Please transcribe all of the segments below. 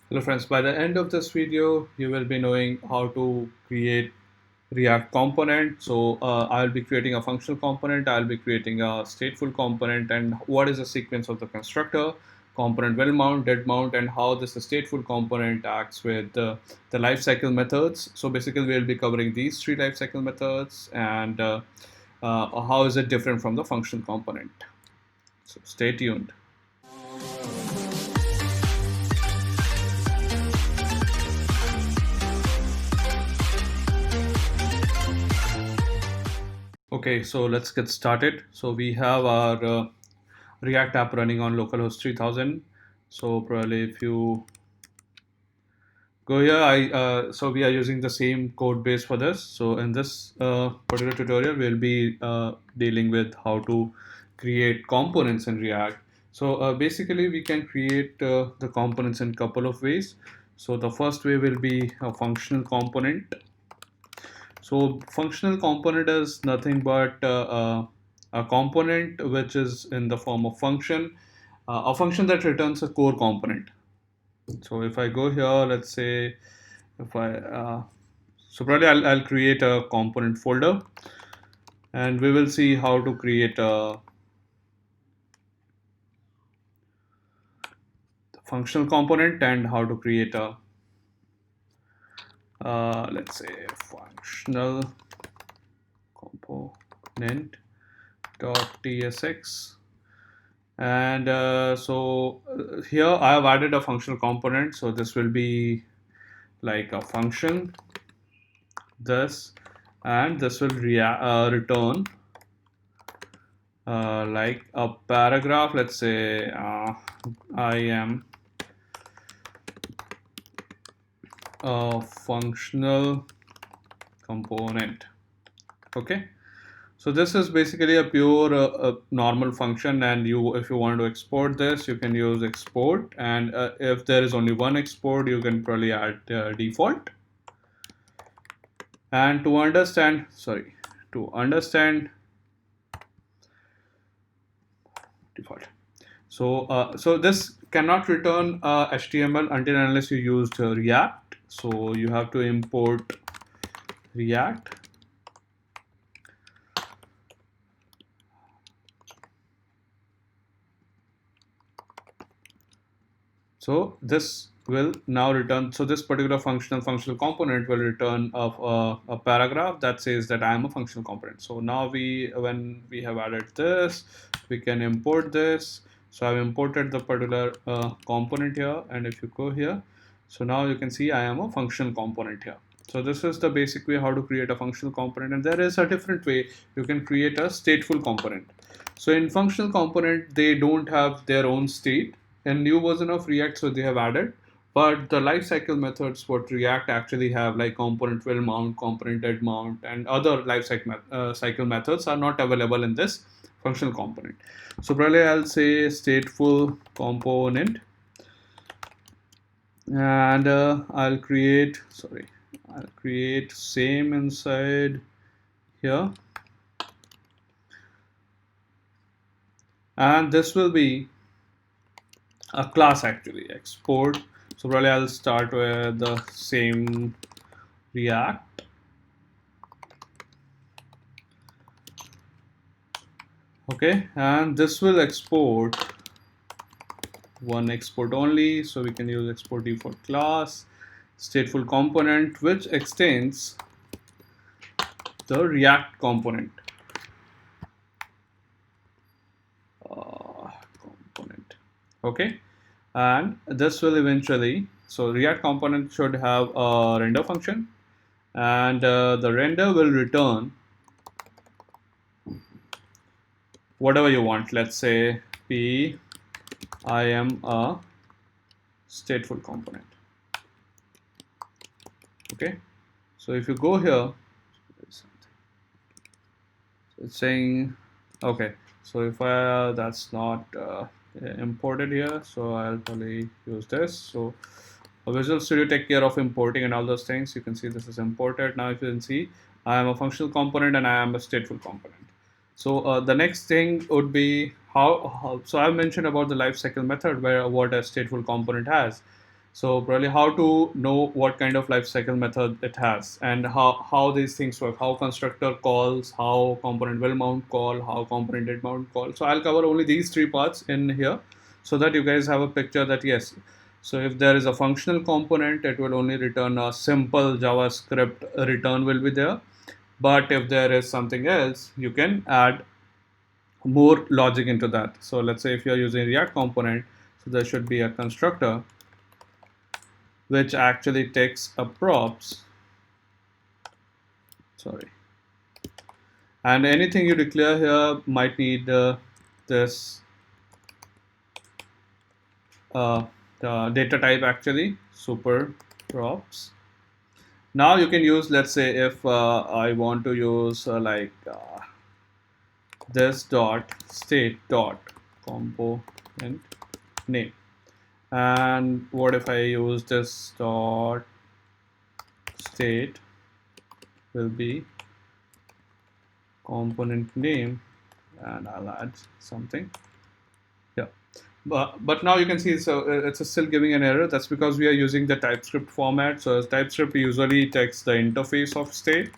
Hello friends, by the end of this video, you will be knowing how to create React component. So I'll be creating a functional component, I'll be creating a stateful component, and what is the sequence of the constructor, component will mount, dead mount, and how this stateful component acts with the lifecycle methods. So basically we'll be covering these three lifecycle methods and how is it different from the functional component. So stay tuned. Okay, so let's get started. So we have our React app running on localhost 3000. So probably if you go here, so we are using the same code base for this. So in this particular tutorial, we'll be dealing with how to create components in React. So basically, we can create the components in a couple of ways. So the first way will be a functional component. So functional component is nothing but a component which is in the form of function, a function that returns a core component. So if I go here, let's say if I, so probably I'll create a component folder and we will see how to create a functional component and how to create a, let's say functional component dot tsx. And here I have added a functional component. So this will be like a function, this, and this will return like a paragraph. Let's say I am a functional component. Okay. So this is basically a pure normal function, and if you want to export this, you can use export, and if there is only one export, you can probably add default. And to understand default. So this cannot return HTML until and unless you used React. So you have to import React. So this will now return, so this particular functional component will return a paragraph that says that I am a functional component. So now when we have added this, we can import this. So I've imported the particular component here, and if you go here, so now you can see I am a functional component here. So this is the basic way how to create a functional component, and there is a different way you can create a stateful component. So in functional component, they don't have their own state. A new version of React, so they have added, but the lifecycle methods what React actually have, like component will mount, component dead mount, and other cycle methods are not available in this functional component. So probably I'll say stateful component, and I'll create same inside here, and this will be a class actually export. So probably I'll start with the same React, okay, and this will export one export only. So we can use export default class stateful component, which extends the React component. Okay, and this will eventually, so React component should have a render function, and the render will return whatever you want. Let's say p I am a stateful component. Okay, so if you go here, it's saying, okay, so if that's not imported here, so I'll probably use this. So Visual Studio take care of importing and all those things. You can see this is imported. Now if you can see, I am a functional component and I am a stateful component. So the next thing would be so I've mentioned about the lifecycle method, where what a stateful component has. So probably how to know what kind of lifecycle method it has, and how these things work, how constructor calls, how component will mount call, how component did mount call. So I'll cover only these three parts in here so that you guys have a picture that yes, so if there is a functional component, it will only return a simple JavaScript return will be there. But if there is something else, you can add more logic into that. So let's say if you're using React component, so there should be a constructor which actually takes a props, sorry, and anything you declare here might need this uh, data type actually, super props. Now you can use, let's say if I want to use this dot state dot component name, and what if I use this dot state will be component name, and I'll add something. Yeah, but now you can see, so it's still giving an error. That's because we are using the TypeScript format. So as TypeScript usually takes the interface of state.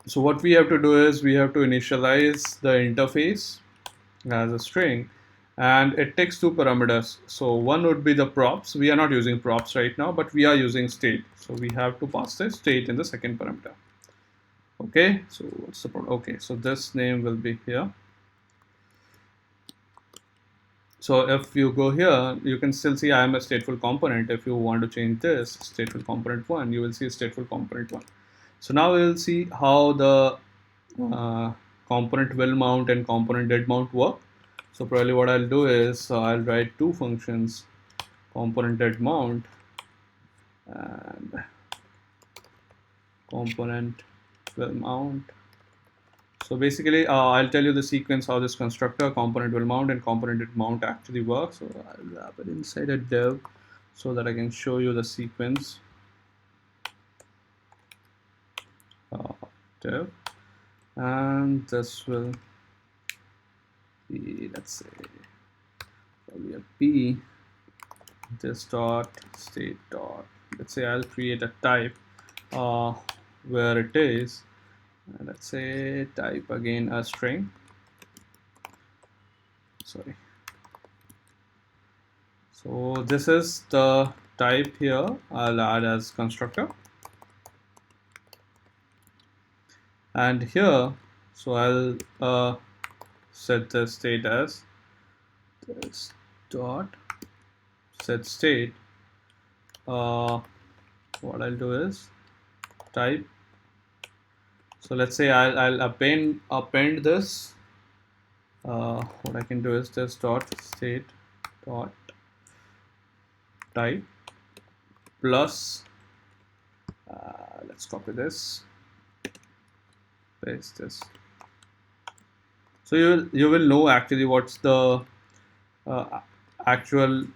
So what we have to do is we have to initialize the interface as a string, and it takes two parameters. So one would be the props. We are not using props right now, but we are using state. So we have to pass the state in the second parameter. Okay, so what's the problem? Okay, so this name will be here. So if you go here, you can still see I am a stateful component. If you want to change this stateful component 1, you will see stateful component 1. So now we will see how the component will mount and component did mount work. So probably what I'll do is I'll write two functions, component did mount and component will mount. So basically, I'll tell you the sequence how this constructor, component will mount and component did mount actually works. So I'll wrap it inside a div so that I can show you the sequence. Div, and this will be, let's say, probably a p this dot state dot. Let's say I'll create a type where it is. Let's say type again a string. Sorry. So this is the type here. I'll add as constructor. And here, so I'll set the state as this dot set state. What I'll do is type. So let's say I'll append this. What I can do is this dot state dot type plus let's copy this, paste this. So you will know actually what's the actual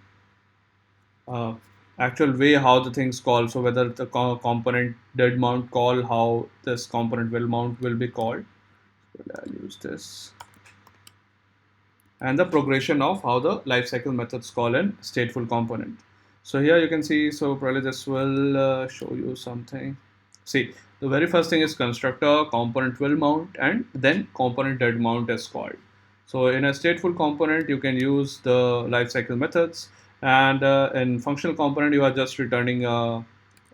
way how the things call. So whether the component did mount call, how this component will mount will be called. So I'll use this, and the progression of how the lifecycle methods call in stateful component. So here you can see, so probably this will show you something. See, the very first thing is constructor, component will mount, and then component did mount is called. So in a stateful component, you can use the lifecycle methods, and in functional component, you are just returning a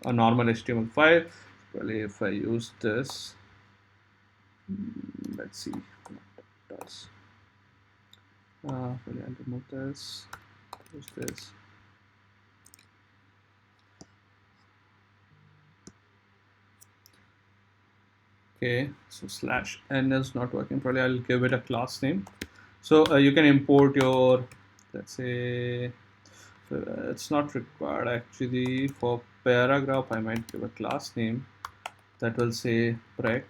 normal HTML file. Probably if I use this, let's see what it does. Probably I'll remove this, use this. Okay, so slash n is not working. Probably I'll give it a class name. So you can import your, let's say, it's not required actually. For paragraph, I might give a class name that will say break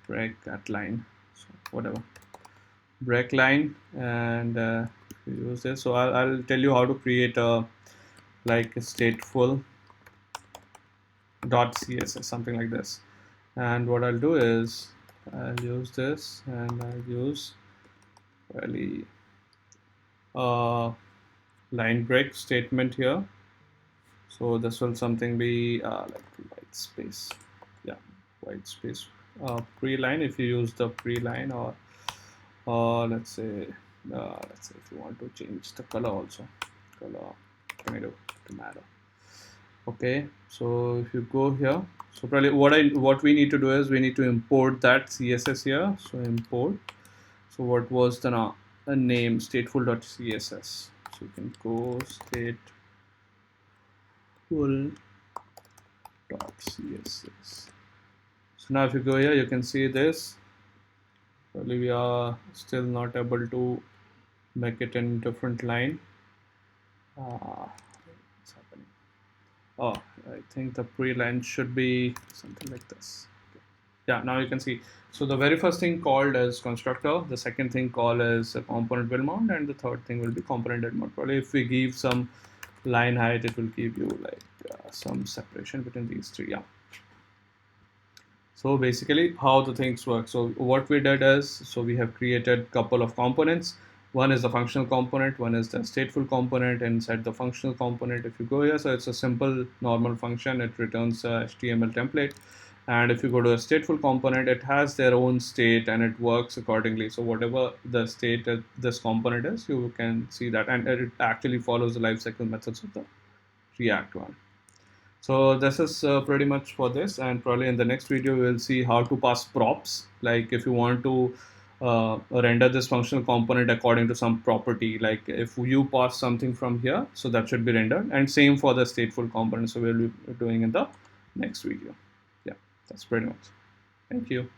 at line, so whatever, break line, and use this. So I'll tell you how to create a like a stateful .css, something like this. And what I'll do is I'll use this, and I'll use really line break statement here. So this will something be like white space. Yeah, white space pre-line if you use the pre-line, or let's say if you want to change the color also, color tomato. Okay, so if you go here, so probably what we need to do is we need to import that CSS here. So import. So what was the name stateful.css. So you can go stateful.css. So now if you go here, you can see this. Probably we are still not able to make it in different line. What's happening? Oh, I think the pre-line should be something like this. Yeah, now you can see. So the very first thing called as constructor, the second thing called as a component will mount, and the third thing will be component did mount. Probably if we give some line height, it will give you like some separation between these three. Yeah. So basically how the things work. So what we did is, so we have created couple of components. One is the functional component, one is the stateful component. Inside the functional component, if you go here, so it's a simple normal function. It returns a HTML template. And if you go to a stateful component, it has their own state and it works accordingly. So whatever the state this component is, you can see that, and it actually follows the lifecycle methods of the React one. So this is pretty much for this, and probably in the next video we'll see how to pass props. Like if you want to render this functional component according to some property, like if you pass something from here, so that should be rendered, and same for the stateful component. So we'll be doing in the next video. Yeah, that's pretty much. Thank you.